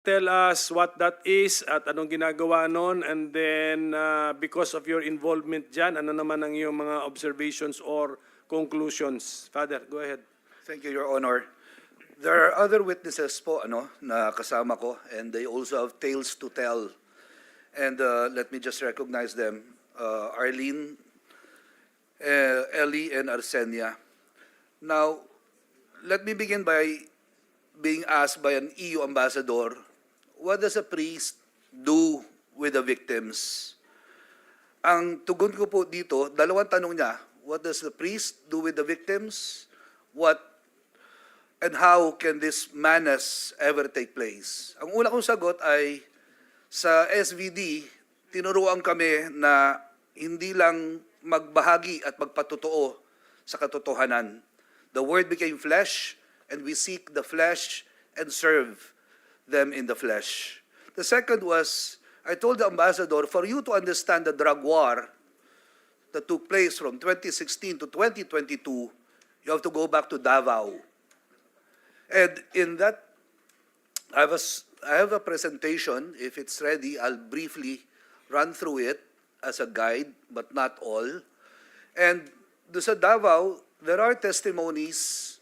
tell us what that is at anong ginagawa nun, and then because of your involvement dyan, ano naman ang iyong mga observations or conclusions? Father, go ahead. Thank you, Your Honor. There are other witnesses po na kasama ko, and they also have tales to tell. And let me just recognize them. Arlene, Ellie, and Arsenia. Now, let me begin by being asked by an EU ambassador, what does a priest do with the victims? Ang tugon ko po dito, dalawang tanong niya. What does the priest do with the victims? What and how can this madness ever take place? Ang una kong sagot ay, sa SVD, tinuruan kami na hindi lang magbahagi at magpatotoo sa katotohanan. The Word became flesh, and we seek the flesh and serve them in the flesh. The second was, I told the ambassador, for you to understand the drug war that took place from 2016 to 2022, you have to go back to Davao. And in that, I have a presentation. If it's ready, I'll briefly run through it as a guide, but not all. And sa Davao, there are testimonies.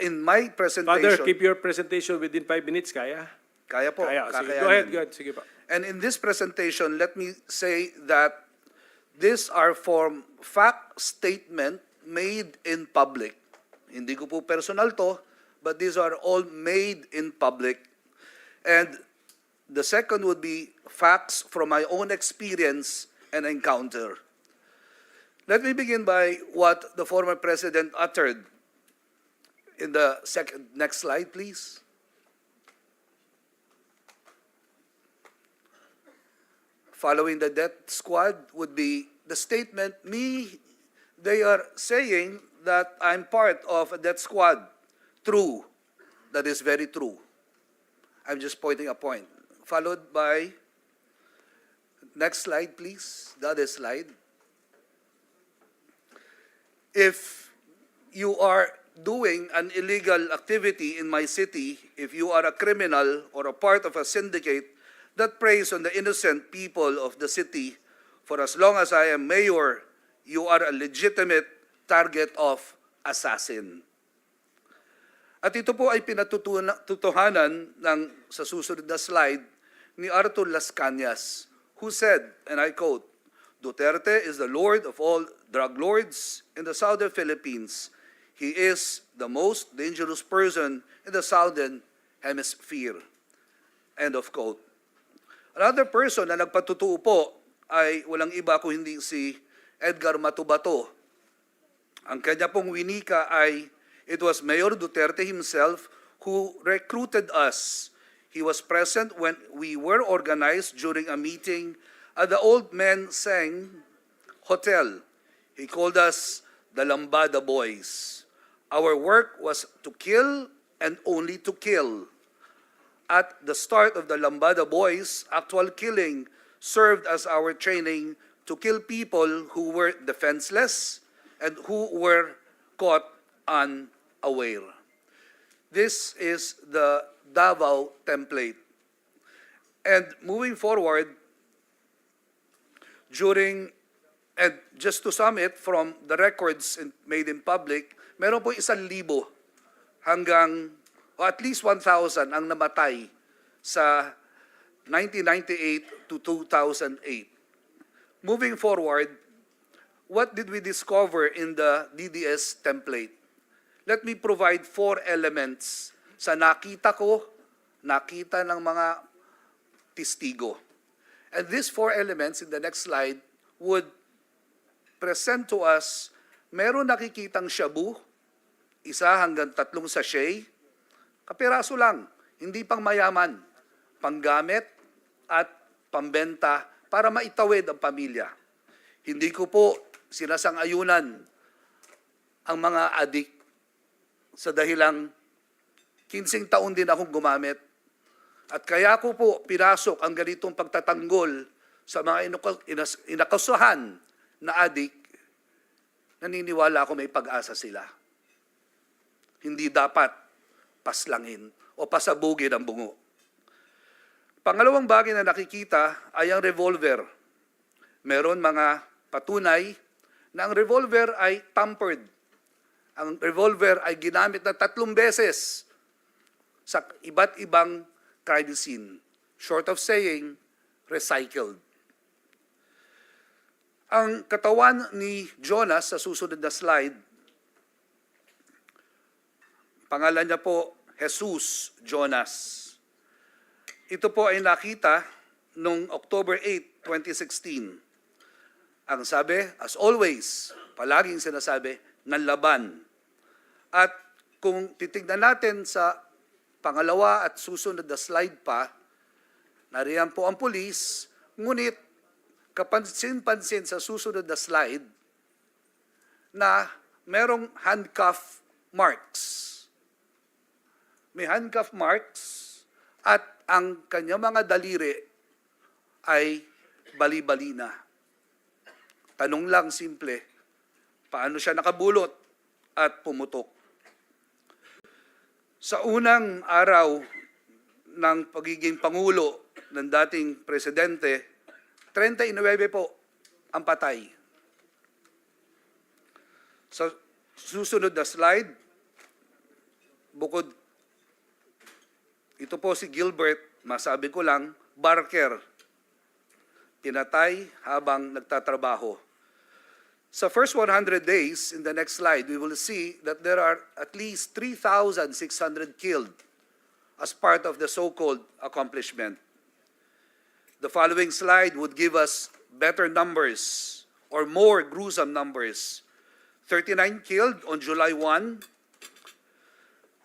In my presentation... Father, keep your presentation within 5 minutes, kaya? Kaya po. Kaya. Sige, Kakayanin. go ahead. Sige pa. And in this presentation, let me say that these are from fact statement made in public. Hindi ko po personal to, but these are all made in public. And the second would be facts from my own experience and encounter. Let me begin by what the former president uttered. In the next slide, please. Following the death squad would be the statement, they are saying that I'm part of a death squad. True. That is very true. I'm just pointing a point. Followed by, next slide, please. The other slide. If you are doing an illegal activity in my city, if you are a criminal or a part of a syndicate that preys on the innocent people of the city, for as long as I am mayor, you are a legitimate target of assassin. At ito po ay pinatutuhanan ng sa susunod na slide ni Arthur Las Cañas, who said, and I quote, Duterte is the lord of all drug lords in the southern Philippines. He is the most dangerous person in the southern hemisphere. End of quote. Another person na nagpatutuo po ay walang iba kung hindi si Edgar Matubato. Ang kanya pong winika ay, it was Mayor Duterte himself who recruited us. He was present when we were organized during a meeting at the Old Men Seng Hotel. He called us the Lambada Boys. Our work was to kill and only to kill. At the start of the Lambada Boys, actual killing served as our training to kill people who were defenseless and who were caught unaware. This is the Davao template. And moving forward, and just to sum it from the records made in public, meron po 1,000 hanggang o at least 1,000 ang namatay sa 1998 to 2008. Moving forward, what did we discover in the DDS template? Let me provide 4 elements sa nakita ng mga testigo. And these 4 elements in the next slide would present to us, meron nakikitang shabu, 1 hanggang 3 sachet, kapiraso lang, hindi pang mayaman, panggamit at pambenta para maitawid ang pamilya. Hindi ko po sinasang-ayunan ang mga adik sa dahilang 15 taon din akong gumamit. At kaya ko po pinasok ang ganitong pagtatanggol sa mga inakasuhan na adik, naniniwala ako may pag-asa sila. Hindi dapat paslangin o pasabugin ang bungo. Pangalawang bagay na nakikita ay ang revolver. Meron mga patunay na ang revolver ay tampered. Ang revolver ay ginamit na 3 beses sa iba't ibang crime scene. Short of saying, recycled. Ang katawan ni Jonas sa susunod na slide, pangalan niya po Jesus Jonas. Ito po ay nakita noong October 8, 2016. Ang sabi, as always, palaging sinasabi, nanlaban. At kung titignan natin sa pangalawa at susunod na slide pa, nariyan po ang pulis, ngunit kapansin-pansin sa susunod na slide na merong handcuff marks. May handcuff marks at ang kanyang mga daliri ay bali-bali na. Tanong lang simple, paano siya nakabulot at pumutok? Sa unang araw ng pagiging Pangulo ng dating Presidente, 39 po ang patay. Sa susunod na slide, bukod ito po si Gilbert, masabi ko lang, Barker, pinatay habang nagtatrabaho. Sa first 100 days, in the next slide, we will see that there are at least 3,600 killed as part of the so-called accomplishment. The following slide would give us better numbers or more gruesome numbers. 39 killed on July 1.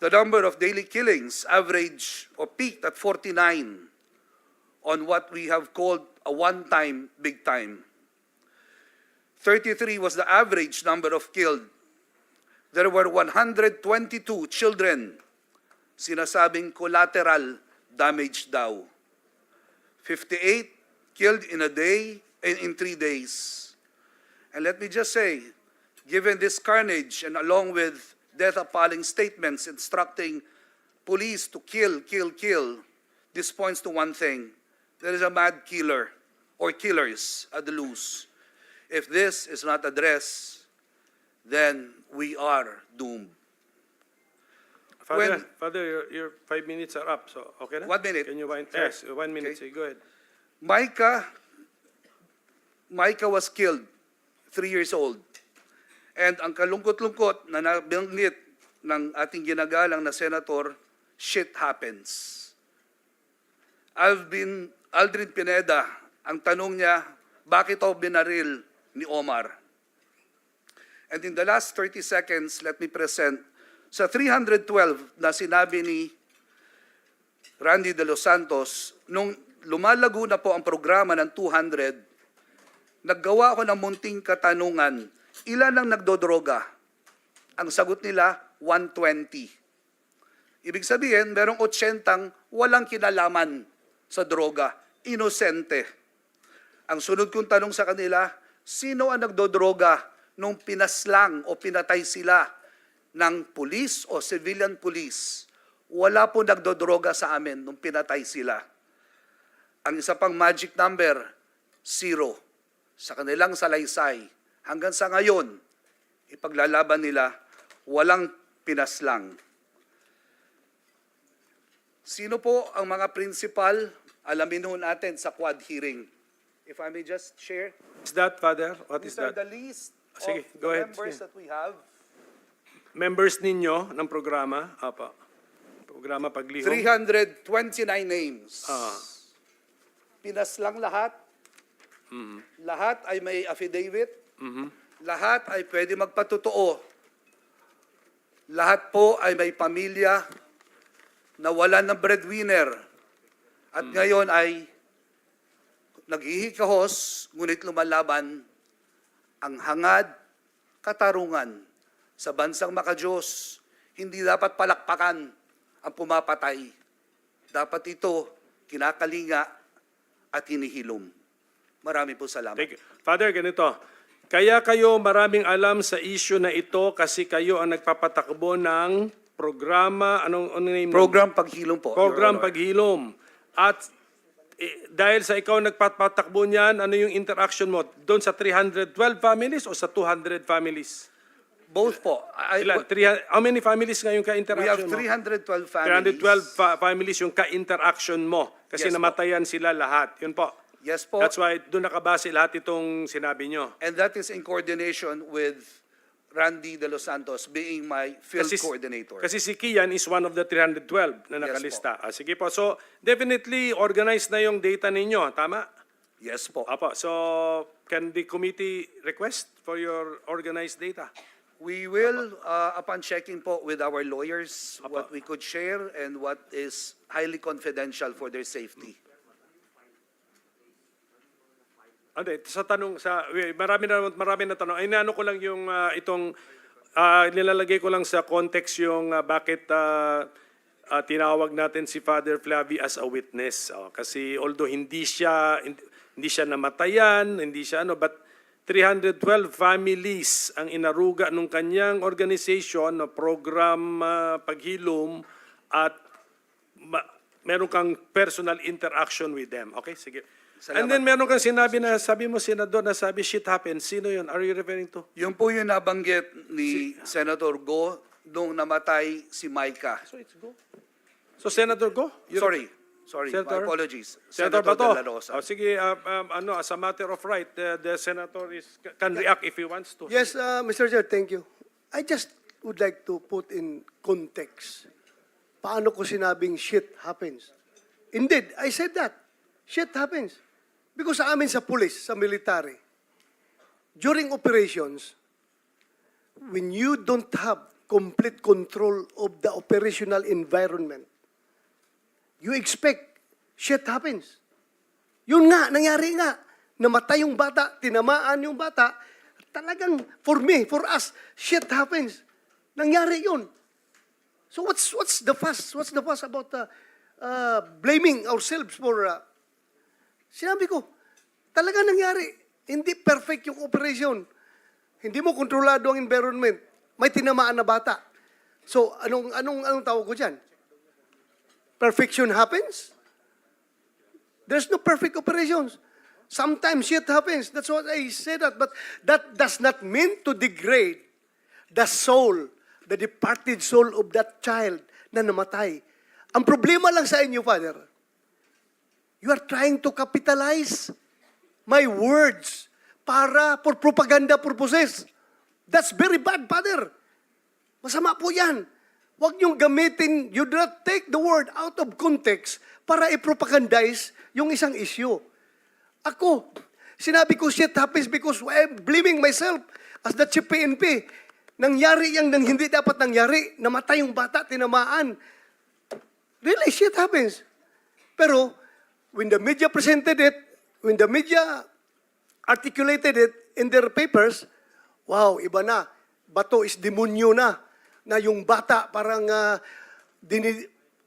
The number of daily killings averaged or peaked at 49 on what we have called a one-time big time. 33 was the average number of killed. There were 122 children, sinasabing collateral damage daw. 58 killed in a day and in 3 days. And let me just say, given this carnage and along with death-appalling statements instructing police to kill, this points to one thing. There is a mad killer or killers at the loose. If this is not addressed, then we are doomed. Father, your 5 minutes are up, so okay na? 1 minute. Can you wind? Sure. Yes, 1 minute. Okay. Say, go ahead. Micah was killed, 3 years old. And ang kalungkot-lungkot na nabanggit ng ating ginagalang na senator, shit happens. Aldrin Pineda, ang tanong niya, bakit ako binaril ni Omar? And in the last 30 seconds, let me present sa 312 na sinabi ni Randy De Los Santos, nung lumalago na po ang programa ng 200, naggawa ako ng munting katanungan, ilan ang nagdodroga? Ang sagot nila, 120. Ibig sabihin, merong 80 walang kinalaman sa droga. Inosente. Ang sunod kong tanong sa kanila, sino ang nagdodroga nung pinaslang o pinatay sila ng pulis o civilian police? Wala po nagdodroga sa amin nung pinatay sila. Ang isa pang magic number, 0. Sa kanilang salaysay. Hanggang sa ngayon, ipaglalaban nila, walang pinaslang. Sino po ang mga principal? Alamin ho natin sa quad hearing. If I may just share. Is that, Father? What is These are that? the list Sige, of go the ahead. members Sige. that we have. Members ninyo ng programa, apa? Programa Paglihom. 329 names. Ah. Pinaslang lahat. Lahat ay may affidavit. Lahat ay pwede magpatotoo. Lahat po ay may pamilya na wala ng breadwinner. At ngayon ay naghihikahos, ngunit lumalaban ang hangad, katarungan sa bansang makadiyos. Hindi dapat palakpakan ang pumapatay. Dapat ito kinakalinga at hinihilom. Marami po salamat. Thank you. Father, ganito. Kaya kayo maraming alam sa issue na ito kasi kayo ang nagpapatakbo ng programa, ano name nun? Program Paghilom po, Your Program Honor. Paghilom. At dahil sa ikaw nagpapatakbo niyan, ano yung interaction mo? Doon sa 312 families o sa 200 families? Both po. Ilan? How many families ngayon We have ka-interaction mo? 312 families. 312 families yung ka-interaction mo. Kasi Yes po. namatayan sila lahat. Yun po. Yes po. That's why doon nakabase lahat itong sinabi nyo. And that is in coordination with Randy De Los Santos being my field coordinator. Kasi si Kian is one of the 312 na nakalista. Sige po. So, definitely organized na yung data ninyo. Tama? Yes po. Apo. So, can the committee request for your organized data? We will, upon checking po with our lawyers, Apo. what we could share and what is highly confidential for their safety. Ande, sa tanong sa marami na tanong. Ay inaano ko lang yung itong nilalagay ko lang sa context yung bakit tinawag natin si Father Flavi as a witness. Kasi although hindi siya namatayan, hindi siya but 312 families ang inaruga nung kanyang organization na program Paghilom at meron kang personal interaction with them. Okay, sige. Salamat. And then meron kang sinabi na, sabi mo, Senador, na sabi, shit happens. Sino yun? Are you referring to? Yung po yung nabanggit ni Senator Go nung namatay si Micah. So it's go. So Senator, go. Sorry, Senator? my apologies. Senator De Bato. La Rosa. Sige, as a matter of right, the Senator can react if he wants to. Yes, Mr. Chair, thank you. I just would like to put in context. Paano ko sinabing shit happens? Indeed, I said that. Shit happens. Because sa amin sa police, sa military, during operations, when you don't have complete control of the operational environment, you expect shit happens. Yun nga, nangyari nga. Namatay yung bata, tinamaan yung bata. Talagang, for me, for us, shit happens. Nangyari yun. So what's the fuss? What's the fuss about blaming ourselves for... Sinabi ko, talaga nangyari. Hindi perfect yung operation. Hindi mo kontrolado ang environment. May tinamaan na bata. So, anong tawag ko dyan? Perfection happens? There's no perfect operations. Sometimes shit happens. That's what I say that. But that does not mean to degrade the soul, the departed soul of that child na namatay. Ang problema lang sa inyo, Father, you are trying to capitalize my words for propaganda purposes. That's very bad, Father. Masama po yan. Huwag niyong gamitin, you do not take the word out of context para i-propagandize yung isang issue. Ako, sinabi ko shit happens because I'm blaming myself as the chief PNP. Nangyari yung hindi dapat nangyari. Namatay yung bata, tinamaan. Really, shit happens. Pero, when the media presented it, when the media articulated it in their papers, wow, iba na. Bato is demonyo na yung bata parang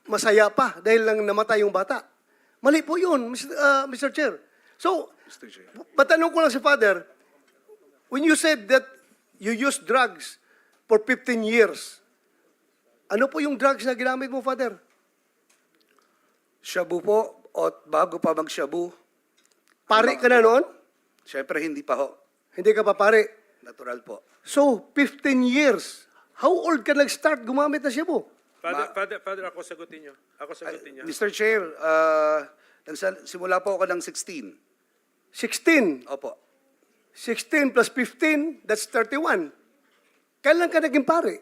masaya pa dahil lang namatay yung bata. Mali po yun, Mr. Chair. So, Mr. Chair. matanong ko lang si Father, when you said that you used drugs for 15 years, ano po yung drugs na ginamit mo, Father? Shabu po, at bago pa mag-shabu, Pare ka na noon? syempre hindi pa ho. Hindi ka pa pare. Natural po. So, 15 years. How old ka nag-start gumamit na Shabu? Father, ako sagutin niyo. Mr. Chair, simula po ako ng 16. 16. Opo. 16 plus 15, that's 31. Kailan ka naging pare?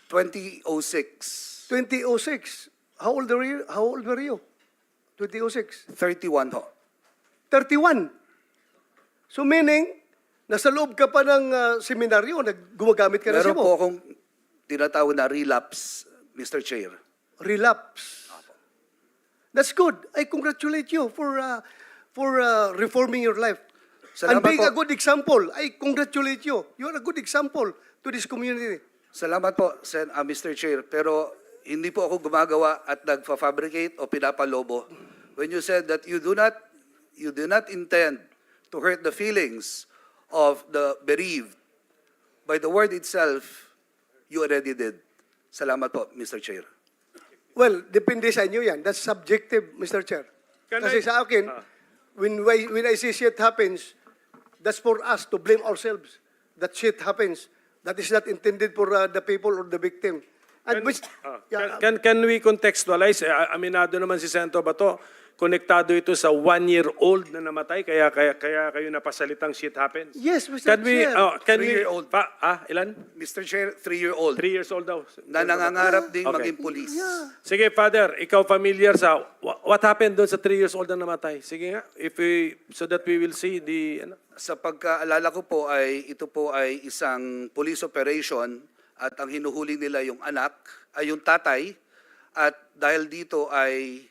2006. 2006. How old were you? 2006. 31 ho. 31. So meaning, nasa loob ka pa ng seminaryo, gumagamit ka na Meron Shabu. po akong tinatawag na relapse, Mr. Chair. Relapse. That's good. I congratulate you for reforming your life. Salamat And being po. a good example, I congratulate you. You are a good example to this community. Salamat po, Mr. Chair. Pero hindi po ako gumagawa at nagfa-fabricate o pinapalobo. When you said that you do not intend to hurt the feelings of the bereaved, by the word itself, you already did. Salamat po, Mr. Chair. Well, depende sa inyo yan. That's subjective, Mr. Chair. Can Kasi I- sa akin, when I see shit happens, that's for us to blame ourselves. That shit happens. That is not intended for the people or the victim. And which, yeah, Can we contextualize? Aminado naman si Senator Bato, konektado ito sa 1-year-old na namatay, kaya kayo napasalitang shit happens. yes, Mr. Can we, Chair. can we, 3-year-old. Ilan? Mr. Chair, 3-year-old 3 years old daw. na nangangarap ding Okay. maging pulis. Sige, Father, ikaw familiar sa what happened doon sa 3 years old na namatay? Sige nga, so that we will see the Sa pagkaalala ko po ay ito po ay isang police operation at ang hinuhuli nila yung anak, ay yung tatay, at dahil dito ay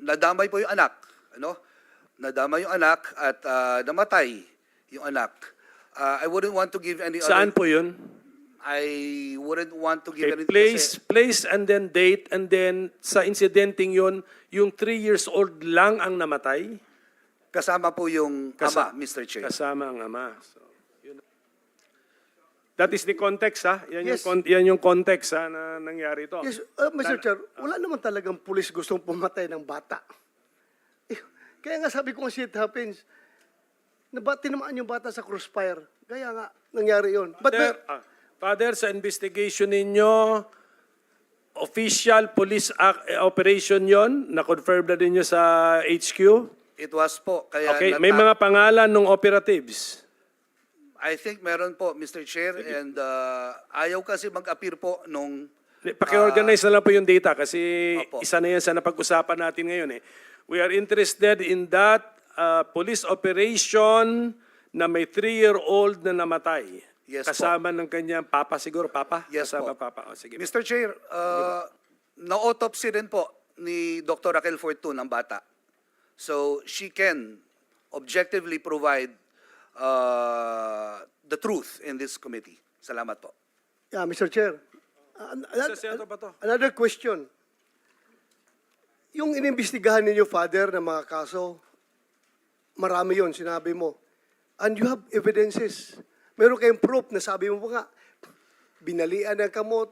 nadamay po yung anak, ano? Nadamay yung anak at namatay yung anak. I wouldn't want to give any Saan other, po 'yun? I wouldn't want to give Okay, any place and then date, and then sa incidenting 'yon, yung 3 years old lang ang namatay kasama po yung ama, Mr. Chair. kasama ang ama. So, yun. That is the context, ha? Yan Yes. yan yung context, ha, na nangyari ito. Yes, Mr. Chair, wala naman talagang pulis gustong pumatay ng bata. Kaya nga sabi ko, shit happens. Tinamaan yung bata sa crossfire. Kaya nga, nangyari yon. But Father, sa investigation ninyo, official police operation yon, na-confirm na ninyo sa HQ? It was po. Kaya Okay, may mga pangalan ng operatives. I think meron po, Mr. Chair, and ayaw kasi mag-appear po nung Paki-organize na lang po yung data kasi Opo. isa na yan sa napag-usapan natin ngayon. We are interested in that police operation na may 3-year-old na namatay. Yes po. Kasama ng kanyang papa siguro, papa? Yes Kasama po. papa. O, sige. Mr. Chair, na-autopsy rin po ni Dr. Raquel Fortun ang bata. So she can objectively provide the truth in this committee. Salamat po. yeah, Mr. Chair. Sa Senator Bato. Another question. Yung inimbestigahan ninyo, Father, na mga kaso, marami yon sinabi mo. And you have evidences. Meron kayong proof na sabi mo pa nga, binalian ng kamot.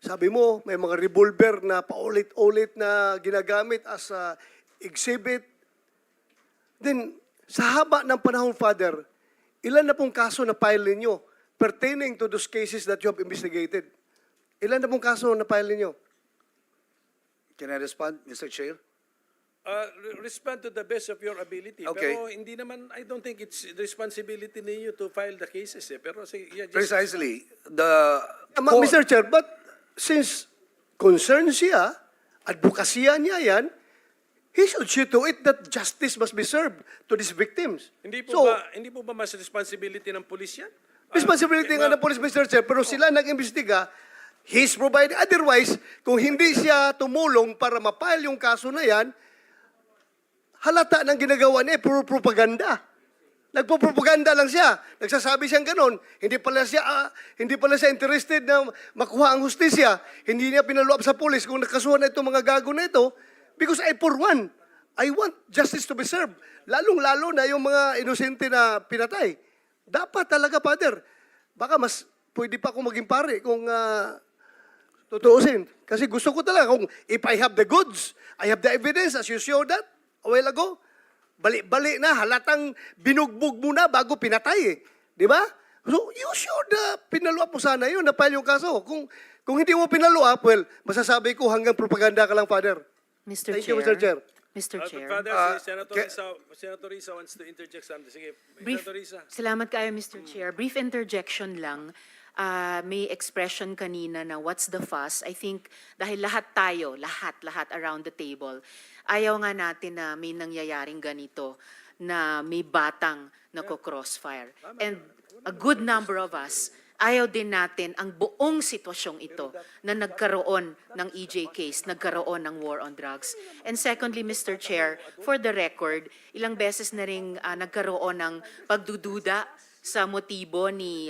Sabi mo, may mga revolver na paulit-ulit na ginagamit as a exhibit. Then, sa haba ng panahon, Father, ilan na pong kaso na file ninyo pertaining to those cases that you have investigated? Ilan na pong kaso na file ninyo? Can I respond, Mr. Chair? Respond to the best of your ability. Okay. Pero hindi naman, I don't think it's the responsibility ninyo to file the cases. Pero sige, yeah, just, Precisely. Mr. Chair, but since concerned siya, advokasya niya yan, he should see to it that justice must be served to these victims. hindi So, po ba mas responsibility ng pulis yan? responsibility nga ng police, Mr. Chair, pero sila nag-imbestiga, he's provided. Otherwise, kung hindi siya tumulong para mapile yung kaso na yan, halata ng ginagawa niya, puro propaganda. Nagpo-propaganda lang siya. Nagsasabi siyang ganon. Hindi pala siya interested na makuha ang hustisya. Hindi niya pinaluap sa polis kung nakasuhan na itong mga gago na ito. Because for one, I want justice to be served. Lalong-lalo na yung mga inosente na pinatay. Dapat talaga, Father. Baka mas pwede pa akong maging pare kung tutuusin. Kasi gusto ko talaga kung if I have the goods, I have the evidence as you showed that a while ago. Bali-bali na, halatang binugbog mo na bago pinatay eh. Di ba? So, you should pinaluap mo sana yun, na-file yung kaso. Kung hindi mo pinaluap, well, masasabi ko hanggang propaganda ka lang, Father. Mr. Thank Chair. you, Mr. Chair. Mr. Chair. Father, si Senator Risa wants to interject something. Sige, Brief, Senator Risa. salamat kayo, Mr. Chair. Brief interjection lang. May expression kanina na what's the fuss. I think dahil lahat tayo, lahat around the table, ayaw nga natin na may nangyayaring ganito na may batang nako-crossfire. And a good number of us, ayaw din natin ang buong sitwasyong ito na nagkaroon ng EJ case, nagkaroon ng war on drugs. And secondly, Mr. Chair, for the record, ilang beses na rin nagkaroon ng pagdududa sa motibo ni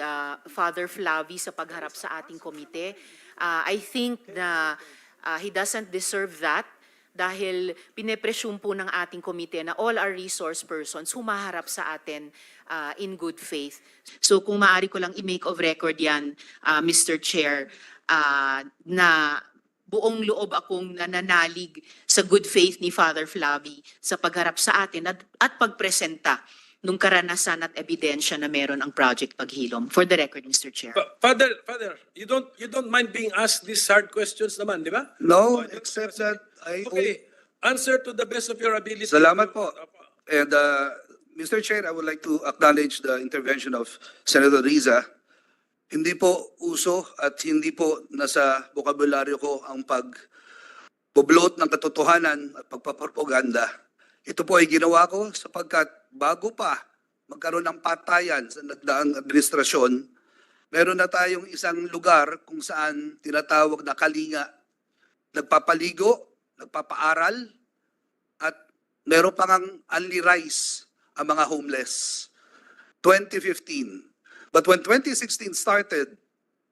Father Flavi sa pagharap sa ating komite. I think na he doesn't deserve that dahil pinepresume po ng ating komite na all our resource persons humaharap sa atin in good faith. So kung maaari ko lang i-make of record yan, Mr. Chair, na buong loob akong nananalig sa good faith ni Father Flavi sa pagharap sa atin at pagpresenta nung karanasan at ebidensya na meron ang Project Paghilom. For the record, Mr. Chair. Father, you don't mind being asked these hard questions naman, di ba? No, Oh, except that I... Okay, answer to the best of your ability. Salamat po. And Mr. Chair, I would like to acknowledge the intervention of Senator Riza. Hindi po uso at hindi po nasa bokabularyo ko ang pagboblot ng katotohanan at pagpapropaganda. Ito po ay ginawa ko sapagkat bago pa magkaroon ng patayan sa nagdaang administrasyon, meron na tayong isang lugar kung saan tinatawag na kalinga. Nagpapaligo, nagpapaaral, at meron pang only rice ang mga homeless. 2015. But when 2016 started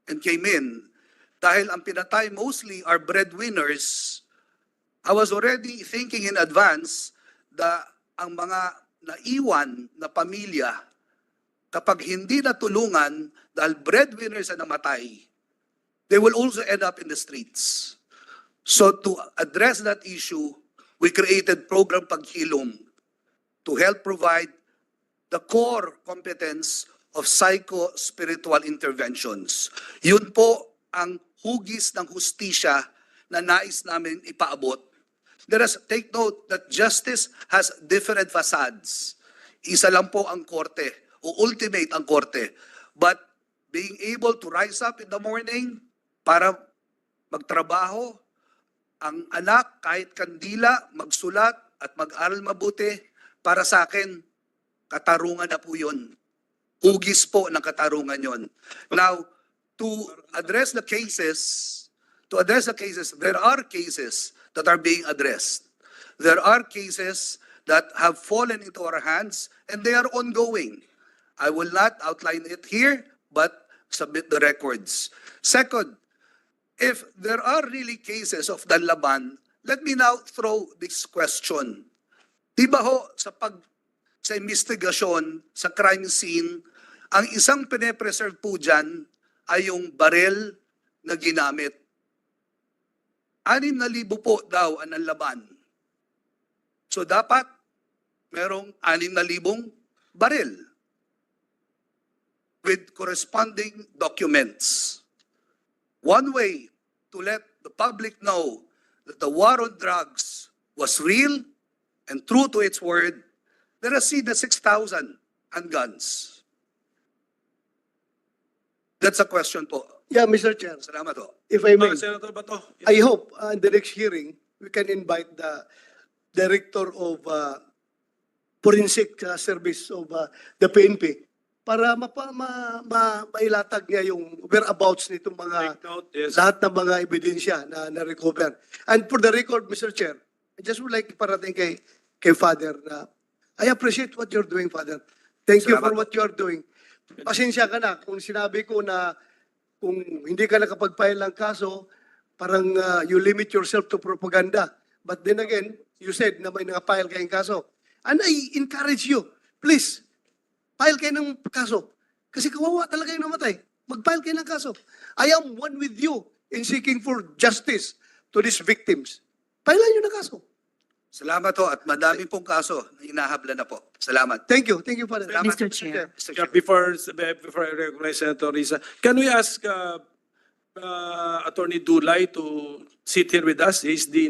and came in, dahil ang pinatay mostly are breadwinners, I was already thinking in advance na ang mga naiwan na pamilya, kapag hindi natulungan dahil breadwinners ang namatay, they will also end up in the streets. So to address that issue, we created Program Paghilom to help provide the core competence of psycho-spiritual interventions. Yun po ang hugis ng hustisya na nais namin ipaabot. Let us take note that justice has different facades. Isa lang po ang korte, o ultimate ang korte. But being able to rise up in the morning para magtrabaho, ang anak kahit kandila, magsulat at mag-aral mabuti, para sa akin, katarungan na po yun. Hugis po ng katarungan yon. Now, to address the cases, there are cases that are being addressed. There are cases that have fallen into our hands and they are ongoing. I will not outline it here, but submit the records. Second, if there are really cases of Danlaban, let me now throw this question. Di ba ho, sa investigasyon, sa crime scene, ang isang pine-preserve po dyan ay yung barel na ginamit. 6,000 po daw ang nanlaban. So dapat merong 6,000 barel with corresponding documents. One way to let the public know that the war on drugs was real and true to its word, let us see the 6,000 handguns. That's a question po. Yeah, Mr. Chair, Salamat po. if I may, Senator Bato. I hope in the next hearing, we can invite the Director of Forensic Service of the PNP para mailatag niya yung whereabouts nitong mga Take note, yes. lahat ng mga ebidensya na na-recover. And for the record, Mr. Chair, I just would like parating kay Father na I appreciate what you're doing, Father. Thank you for what you're doing. Pasensya ka na kung sinabi ko na kung hindi ka nakapag-file ng kaso, parang you limit yourself to propaganda. But then again, you said na may nakapile kayong kaso. And I encourage you, please, file kayo ng kaso. Kasi kawawa talaga yung namatay. Mag-file kayo ng kaso. I am one with you in seeking for justice to these victims. Filean nyo ng kaso. Salamat po at madami pong kaso na hinahabla na po. Salamat. Thank you, Father. Salamat. Mr. Chair. Mr. Yeah, Chair. before I recognize Senator Risa, can we ask Attorney Dulay to sit here with us? He's the